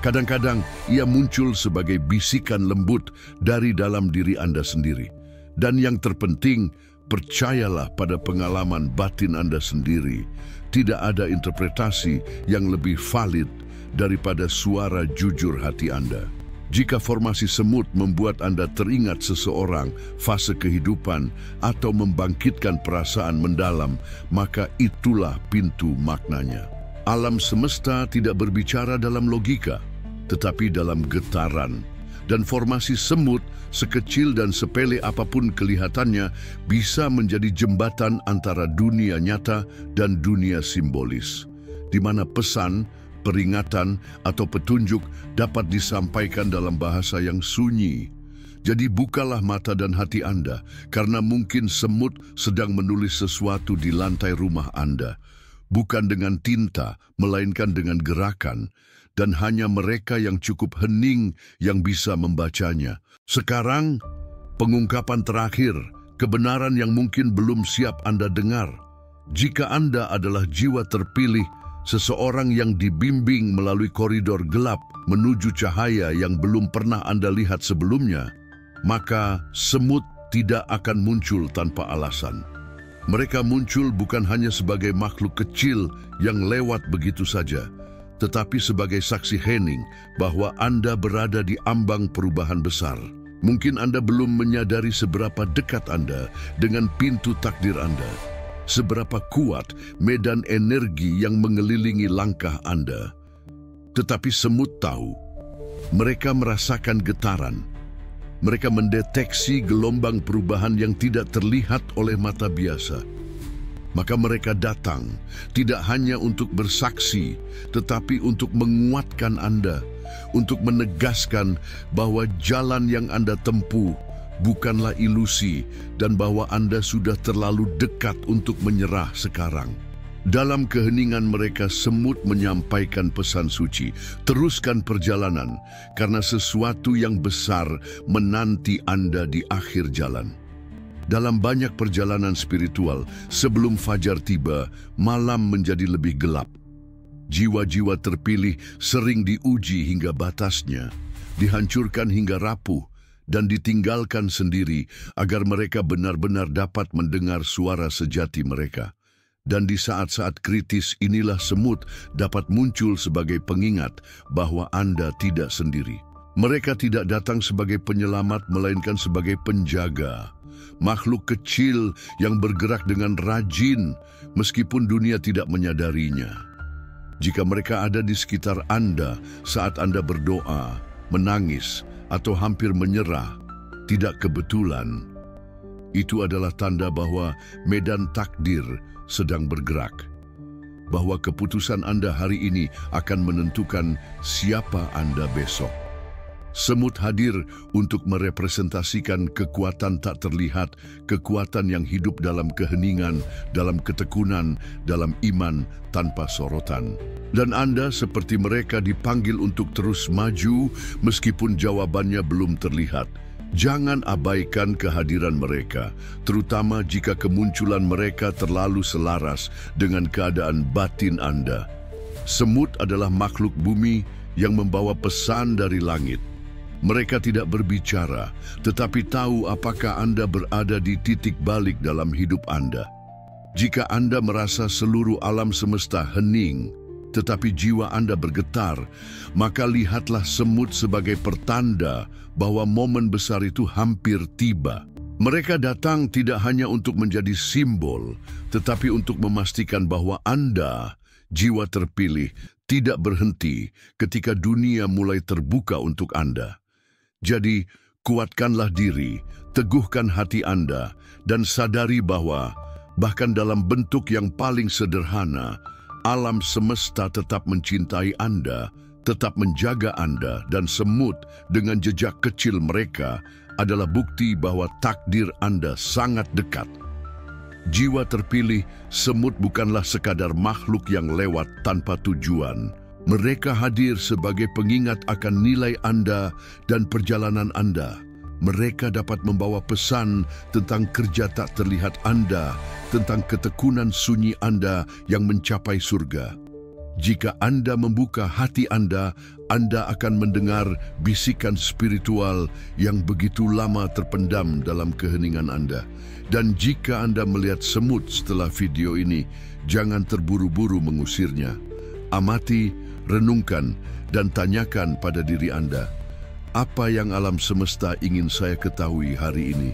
Kadang-kadang ia muncul sebagai bisikan lembut dari dalam diri Anda sendiri. Dan yang terpenting, percayalah pada pengalaman batin Anda sendiri. Tidak ada interpretasi yang lebih valid daripada suara jujur hati Anda. Jika formasi semut membuat Anda teringat seseorang, fase kehidupan, atau membangkitkan perasaan mendalam, maka itulah pintu maknanya. Alam semesta tidak berbicara dalam logika, tetapi dalam getaran. Dan formasi semut, sekecil dan sepele apapun kelihatannya, bisa menjadi jembatan antara dunia nyata dan dunia simbolis, di mana pesan, peringatan, atau petunjuk dapat disampaikan dalam bahasa yang sunyi. Jadi bukalah mata dan hati Anda, karena mungkin semut sedang menulis sesuatu di lantai rumah Anda. Bukan dengan tinta, melainkan dengan gerakan, dan hanya mereka yang cukup hening yang bisa membacanya. Sekarang, pengungkapan terakhir, kebenaran yang mungkin belum siap Anda dengar. Jika Anda adalah jiwa terpilih, seseorang yang dibimbing melalui koridor gelap menuju cahaya yang belum pernah Anda lihat sebelumnya, maka semut tidak akan muncul tanpa alasan. Mereka muncul bukan hanya sebagai makhluk kecil yang lewat begitu saja, tetapi sebagai saksi hening bahwa Anda berada di ambang perubahan besar. Mungkin Anda belum menyadari seberapa dekat Anda dengan pintu takdir Anda, seberapa kuat medan energi yang mengelilingi langkah Anda. Tetapi semut tahu, mereka merasakan getaran. Mereka mendeteksi gelombang perubahan yang tidak terlihat oleh mata biasa. Maka mereka datang, tidak hanya untuk bersaksi, tetapi untuk menguatkan Anda, untuk menegaskan bahwa jalan yang Anda tempuh bukanlah ilusi dan bahwa Anda sudah terlalu dekat untuk menyerah sekarang. Dalam keheningan mereka, semut menyampaikan pesan suci. Teruskan perjalanan, karena sesuatu yang besar menanti Anda di akhir jalan. Dalam banyak perjalanan spiritual, sebelum fajar tiba, malam menjadi lebih gelap. Jiwa-jiwa terpilih sering diuji hingga batasnya, dihancurkan hingga rapuh, dan ditinggalkan sendiri agar mereka benar-benar dapat mendengar suara sejati mereka. Dan di saat-saat kritis inilah semut dapat muncul sebagai pengingat bahwa Anda tidak sendiri. Mereka tidak datang sebagai penyelamat, melainkan sebagai penjaga. Makhluk kecil yang bergerak dengan rajin meskipun dunia tidak menyadarinya. Jika mereka ada di sekitar Anda saat Anda berdoa, menangis, atau hampir menyerah, tidak kebetulan. Itu adalah tanda bahwa medan takdir sedang bergerak, bahwa keputusan Anda hari ini akan menentukan siapa Anda besok. Semut hadir untuk merepresentasikan kekuatan tak terlihat, kekuatan yang hidup dalam keheningan, dalam ketekunan, dalam iman tanpa sorotan. Dan Anda seperti mereka dipanggil untuk terus maju meskipun jawabannya belum terlihat. Jangan abaikan kehadiran mereka, terutama jika kemunculan mereka terlalu selaras dengan keadaan batin Anda. Semut adalah makhluk bumi yang membawa pesan dari langit. Mereka tidak berbicara, tetapi tahu apakah Anda berada di titik balik dalam hidup Anda. Jika Anda merasa seluruh alam semesta hening, tetapi jiwa Anda bergetar, maka lihatlah semut sebagai pertanda bahwa momen besar itu hampir tiba. Mereka datang tidak hanya untuk menjadi simbol, tetapi untuk memastikan bahwa Anda, jiwa terpilih, tidak berhenti ketika dunia mulai terbuka untuk Anda. Jadi, kuatkanlah diri, teguhkan hati Anda, dan sadari bahwa bahkan dalam bentuk yang paling sederhana, alam semesta tetap mencintai Anda, tetap menjaga Anda, dan semut dengan jejak kecil mereka adalah bukti bahwa takdir Anda sangat dekat. Jiwa terpilih, semut bukanlah sekadar makhluk yang lewat tanpa tujuan. Mereka hadir sebagai pengingat akan nilai Anda dan perjalanan Anda. Mereka dapat membawa pesan tentang kerja tak terlihat Anda, tentang ketekunan sunyi Anda yang mencapai surga. Jika Anda membuka hati Anda akan mendengar bisikan spiritual yang begitu lama terpendam dalam keheningan Anda. Dan jika Anda melihat semut setelah video ini, jangan terburu-buru mengusirnya. Amati, renungkan, dan tanyakan pada diri Anda, apa yang alam semesta ingin saya ketahui hari ini?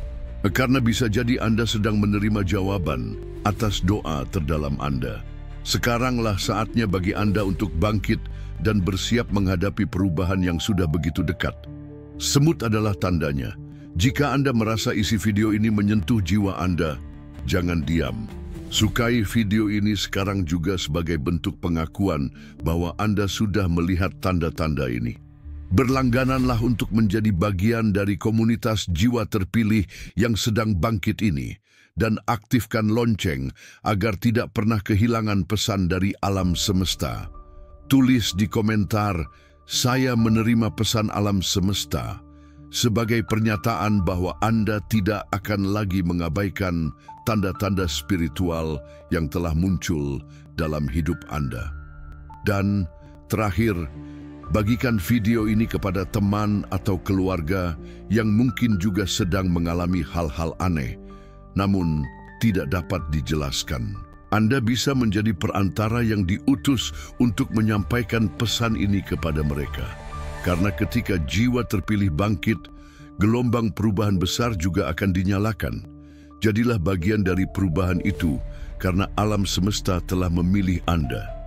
Karena bisa jadi Anda sedang menerima jawaban atas doa terdalam Anda. Sekaranglah saatnya bagi Anda untuk bangkit dan bersiap menghadapi perubahan yang sudah begitu dekat. Semut adalah tandanya. Jika Anda merasa isi video ini menyentuh jiwa Anda, jangan diam. Sukai video ini sekarang juga sebagai bentuk pengakuan bahwa Anda sudah melihat tanda-tanda ini. Berlanggananlah untuk menjadi bagian dari komunitas jiwa terpilih yang sedang bangkit ini dan aktifkan lonceng agar tidak pernah kehilangan pesan dari alam semesta. Tulis di komentar, "Saya menerima pesan alam semesta," sebagai pernyataan bahwa Anda tidak akan lagi mengabaikan tanda-tanda spiritual yang telah muncul dalam hidup Anda. Dan terakhir, bagikan video ini kepada teman atau keluarga yang mungkin juga sedang mengalami hal-hal aneh, namun tidak dapat dijelaskan. Anda bisa menjadi perantara yang diutus untuk menyampaikan pesan ini kepada mereka. Karena ketika jiwa terpilih bangkit, gelombang perubahan besar juga akan dinyalakan. Jadilah bagian dari perubahan itu karena alam semesta telah memilih Anda.